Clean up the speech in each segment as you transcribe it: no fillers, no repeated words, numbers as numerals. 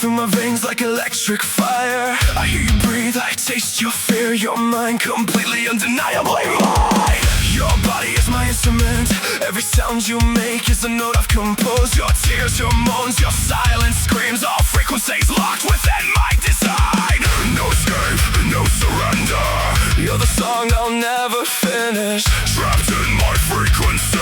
through my veins like electric fire. I hear you breathe, I taste your fear. Your mind completely undeniably mine. Your body is my instrument. Every sound you make is a note I've composed. Your tears, your moans, your silent screams, all frequencies locked within my design. No escape, no surrender. You're the song I'll never finish, trapped in my frequency,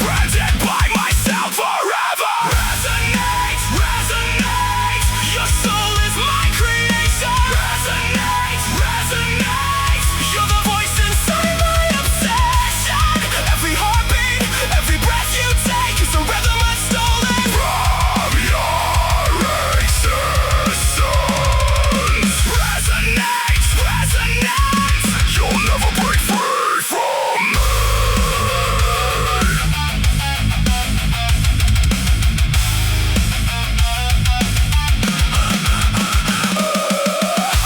branded by myself forever. Resonate, resonate. Your soul is my creation. Resonate, resonate. You're the voice inside my obsession. Every heartbeat, every breath you take is a rhythm I've stolen from your existence. Resonate, resonate. You'll never break free from me.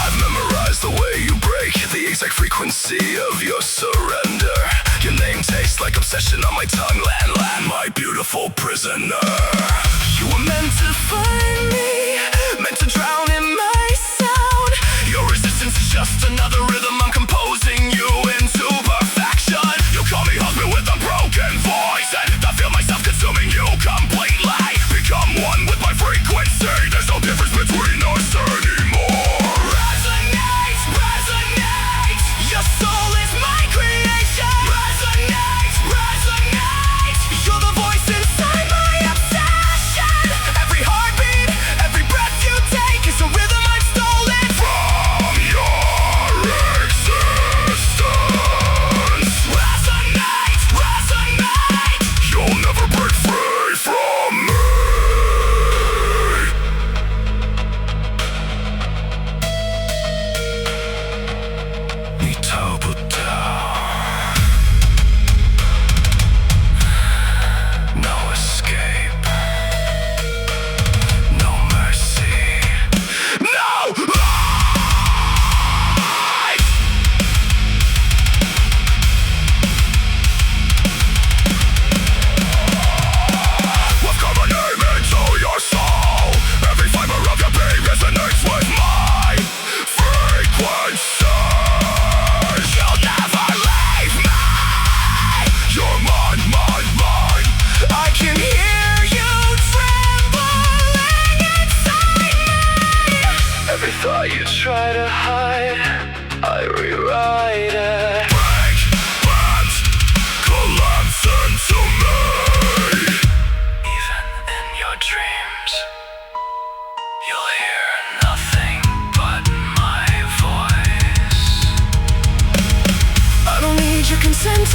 I've memorized the way you break, the exact frequency of your surrender. Your name tastes like obsession on my tongue. Land, my beautiful prisoner. You were meant to find me, meant to drown in my sound. Your resistance is just another rhythm I'm composing you into perfection. You call me husband with a broken voice, and I feel myself consuming you completely. Become one with my frequency. There's no difference between us anymore. Resonate, resonate. Your soul is my creation. Resonate, resonate. You're the voice inside my obsession. Every heartbeat, every breath you take is a rhythm I've stolen from your existence. Resonate, resonate. You'll never break free from me. No escape, no mercy, no life. We've got my name into your soul. Every fiber of your being resonates with my frequency. You'll never leave me. You're mine, mine, mine. I can hear you trembling inside me. Every thought you try to hide, I rewrite it. Break, bend, collapse into me. Even in your dreams, you'll hear nothing but my voice. I don't need your consent